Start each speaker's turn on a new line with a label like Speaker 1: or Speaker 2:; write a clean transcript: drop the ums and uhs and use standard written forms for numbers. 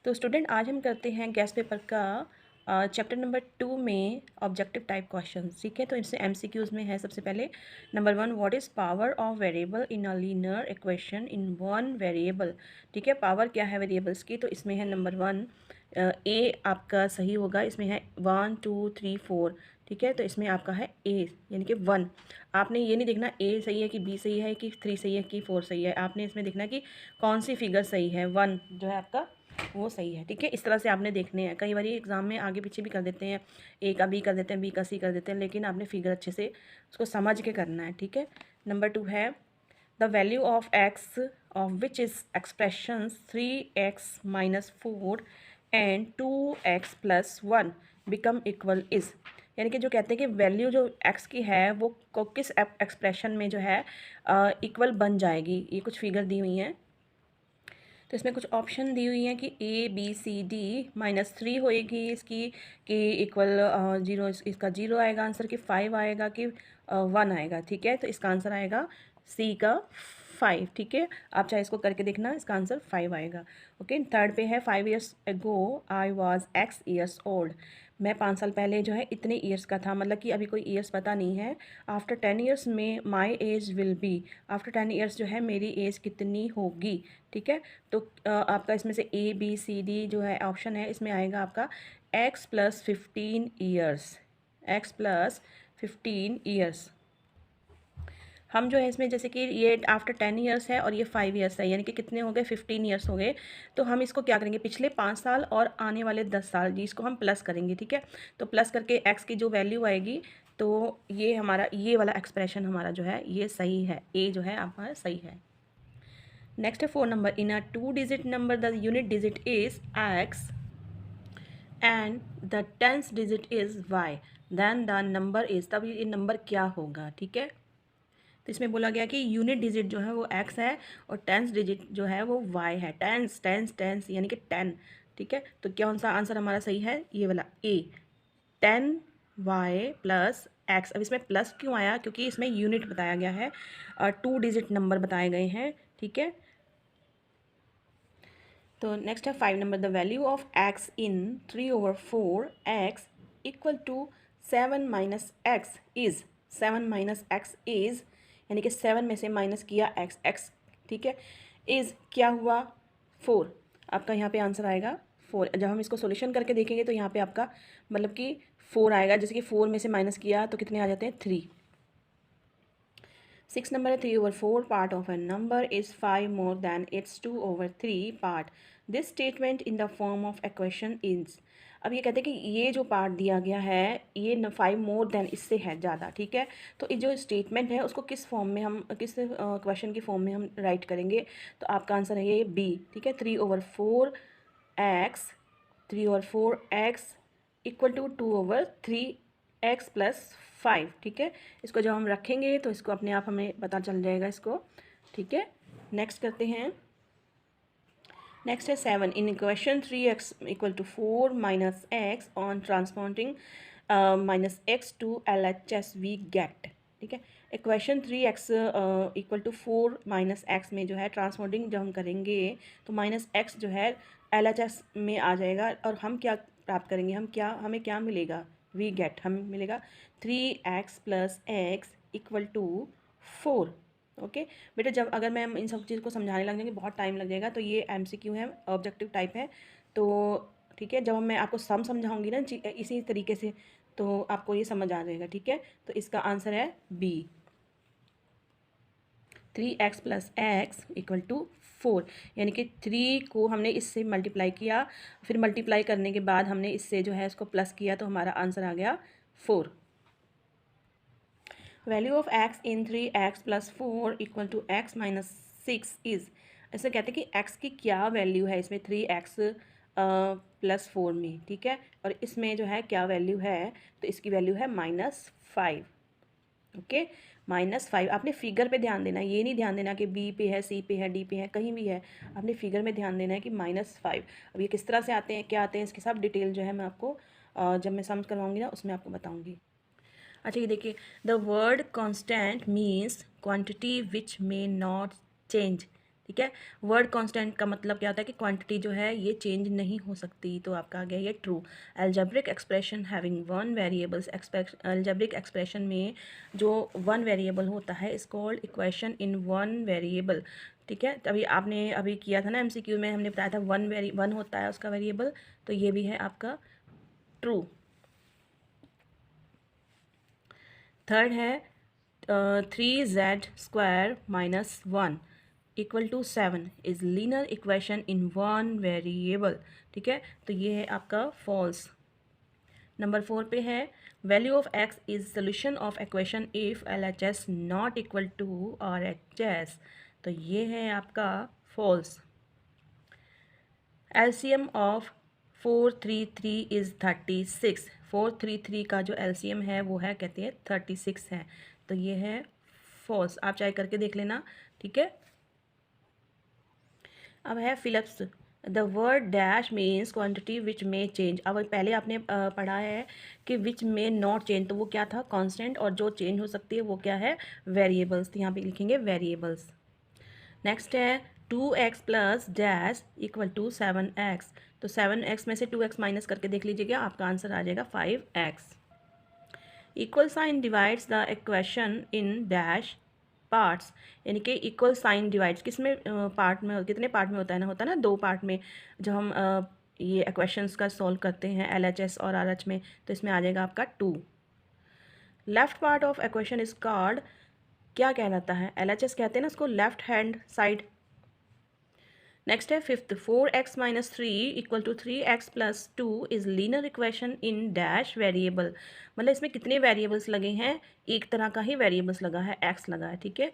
Speaker 1: तो स्टूडेंट आज हम करते हैं गैस पेपर का चैप्टर नंबर 2 में ऑब्जेक्टिव टाइप क्वेश्चन। ठीक है, तो इससे एमसीक्यूज में है। सबसे पहले number 1, what is power of variable in a linear equation in one variable. ठीक है, पावर क्या है वेरिएबल्स की, तो इसमें है नंबर 1 ए आपका सही होगा। इसमें है 1 2 3 4। ठीक है, तो इसमें आपका है ए यानी कि 1। आपने ये नहीं देखना ए सही है कि बी सही है कि 3 सही है कि 4 सही है, आपने इसमें देखना कि कौन सी फिगर सही है। 1 जो है आपका वो सही है। ठीक है, इस तरह से आपने देखने हैं। कई बार एग्जाम में आगे पीछे भी कर देते हैं, ए का बी कर देते हैं, बी का सी कर देते हैं, लेकिन आपने फिगर अच्छे से उसको समझ के करना है। ठीक है, नंबर 2 है the value of x of which is expressions 3x-4 and 2x+1 become equal is. यानी कि जो कहते हैं कि वैल्यू जो x की है वो किस एक्सप्रेशन में जो है इक्वल बन जाएगी। ये कुछ फिगर दी हुई हैं, तो इसमें कुछ ऑप्शन दी हुई हैं कि ए बी सी डी -3 होएगी इसकी, कि इक्वल 0, इसका 0 आएगा आंसर, कि 5 आएगा, कि 1 आएगा। ठीक है, तो इसका आंसर आएगा सी का 5। ठीक है, आप चाहे इसको करके देखना, इसका आंसर 5 आएगा। ओके, थर्ड पे है 5 years ago I was x years old। मैं 5 साल पहले जो है इतने ईयर्स का था, मतलब कि अभी कोई ईयर्स पता नहीं है। आफ्टर 10 years में my age will be, after 10 years जो है मेरी एज कितनी होगी। ठीक है, तो आपका इसमें से ए बी सी डी जो है ऑप्शन है, इसमें आएगा आपका x+15 years, x+15 years। हम जो है इसमें जैसे कि ये आफ्टर 10 years है और ये 5 years है, यानी कि कितने हो गए, 15 years हो गए। तो हम इसको क्या करेंगे, पिछले 5 साल और आने वाले 10 साल जी, इसको हम प्लस करेंगे। ठीक है, तो प्लस करके एक्स की जो वैल्यू आएगी, तो ये हमारा ये वाला एक्सप्रेशन हमारा जो है ये सही है, ए जो है हमारा सही है। नेक्स्ट है 4 number, in a 2 digit number the unit digit is x and the 10th digit is y, then the number is, तब ये नंबर क्या होगा। ठीक है, तो इसमें बोला गया कि यूनिट डिजिट जो है वो x है और 10th डिजिट जो है वो y है। टेंस यानी कि 10। ठीक है, तो कौन सा आंसर हमारा सही है, ये वाला ए, 10y+x। अब इसमें प्लस क्यों आया, क्योंकि इसमें यूनिट बताया गया है और 2 डिजिट नंबर बताए गए हैं। ठीक है, तो नेक्स्ट है 5 number, the value of x in 3/4 x equal to 7 - x is, 7 - x is, यानी कि 7 में से माइनस किया x। ठीक है, इज़ क्या हुआ 4, आपका यहाँ पे आंसर आएगा 4। जब हम इसको सॉल्यूशन करके देखेंगे तो यहाँ पे आपका मतलब कि 4 आएगा, जैसे कि 4 में से माइनस किया तो कितने आ जाते हैं 3। 6 नंबर है 3/4 part of A number is 5 more than its 2/3 part, this statement in the form of equation is. अब ये कहते हैं कि ये जो पार्ट दिया गया है ये 5 मोर देन, इससे है ज़्यादा। ठीक है, तो ये जो स्टेटमेंट है उसको किस फॉर्म में हम, किस क्वेश्चन की फॉर्म में हम राइट करेंगे, तो आपका आंसर है ये बी। ठीक है, 3/4 x, 3/4 x equal to 2/3 x+5। ठीक है, इसको जब हम रखेंगे तो इसको अपने आप हमें पता चल जाएगा इसको। ठीक है, नेक्स्ट करते हैं। नेक्स्ट है 7, in equation 3x equal to 4 - x on transporting -x to LHS we get. ठीक है, equation 3x equal to 4 - x में जो है ट्रांसपोर्टिंग जब हम करेंगे तो -x जो है LHS में आ जाएगा और हम क्या प्राप्त करेंगे, हमें क्या मिलेगा, वी गेट, हमें मिलेगा 3x + x equal to 4। Okay बेटा, जब अगर मैं इन सब चीज़ को समझाने लग जाएंगे बहुत टाइम लग जाएगा, तो ये एमसीक्यू है, ऑब्जेक्टिव टाइप है। तो ठीक है, जब मैं आपको समझाऊंगी ना इसी तरीके से, तो आपको ये समझ आ जाएगा। ठीक है, तो इसका आंसर है B, 3x + x equal to 4, यानी कि 3 को हमने इससे मल्टीप्लाई किया, फिर मल्टीप्लाई करने के बाद हमने इससे जो है इसको प्लस किया, तो हमारा आंसर आ गया 4। Value of x in 3x + 4 equal to x - 6 is. ऐसे कहते हैं कि x की क्या वैल्यू है इसमें 3x + 4 में। ठीक है, और इसमें जो है क्या वैल्यू है, तो इसकी वैल्यू है -5। ओके, -5। आपने फिगर पे ध्यान देना है, ये नहीं ध्यान देना कि बी पे है, सी पे है, डी पे है, कहीं भी है। आपने फिगर में ध्यान देना है कि -5। अब ये किस तरह से आते हैं, क्या आते हैं, इसके सब डिटेल जो है मैं आपको जब मैं समझ करवाऊँगी ना उसमें आपको बताऊँगी। अच्छा, ये देखिए, the word constant means quantity which may not change. ठीक ठीक है। वर्ड कांस्टेंट का मतलब क्या होता है कि क्वांटिटी जो है ये चेंज नहीं हो सकती, तो आपका आ गया ये true. Algebraic expression having one variables, algebraic expression में जो वन वेरिएबल होता है is called equation in one variable, ठीक है। तभी आपने अभी किया था ना एमसीक्यू में, हमने बताया था वन होता है उसका वेरिएबल, तो ये भी है आपका ट्रू। थर्ड है 3z² - 1 = 7 is linear equation in one variable, ठीक है, तो ये है आपका फॉल्स। नंबर 4 पे है value of x is solution of equation if LHS not equal to RHS, तो ये है आपका फॉल्स। LCM ऑफ 433 इज़ 36, 433 का जो LCM है वो है कहते हैं 36 है, तो ये है फॉल्स। आप चाहे करके देख लेना, ठीक है। अब है fill ups, the word dash means quantity which में चेंज। अब पहले आपने पढ़ा है कि विच में नॉट चेंज, तो वो क्या था, कांस्टेंट, और जो चेंज हो सकती है वो क्या है, वेरिएबल्स, तो यहाँ पे लिखेंगे वेरिएबल्स। नेक्स्ट है 2x प्लस डैश = 7x, तो 7x में से 2x माइनस करके देख लीजिएगा, आपका आंसर आ जाएगा 5x। Equal sign divides the equation in dash parts, यानी कि इक्वल साइन डिवाइड्स किस में पार्ट में, कितने पार्ट में होता है ना, 2 पार्ट में। जब हम ये इक्वेशंस का सॉल्व करते हैं LHS और RH में, तो इसमें आ जाएगा आपका 2। Left part of equation is called, क्या कहलाता है, LHS कहते हैं ना उसको, लेफ्ट हैंड साइड। नेक्स्ट है fifth, 4x - 3 = 3x + 2 is linear equation in dash variable, मतलब इसमें कितने वेरिएबल्स लगे हैं, एक तरह का ही वेरिएबल्स लगा है, x लगा है, ठीक है।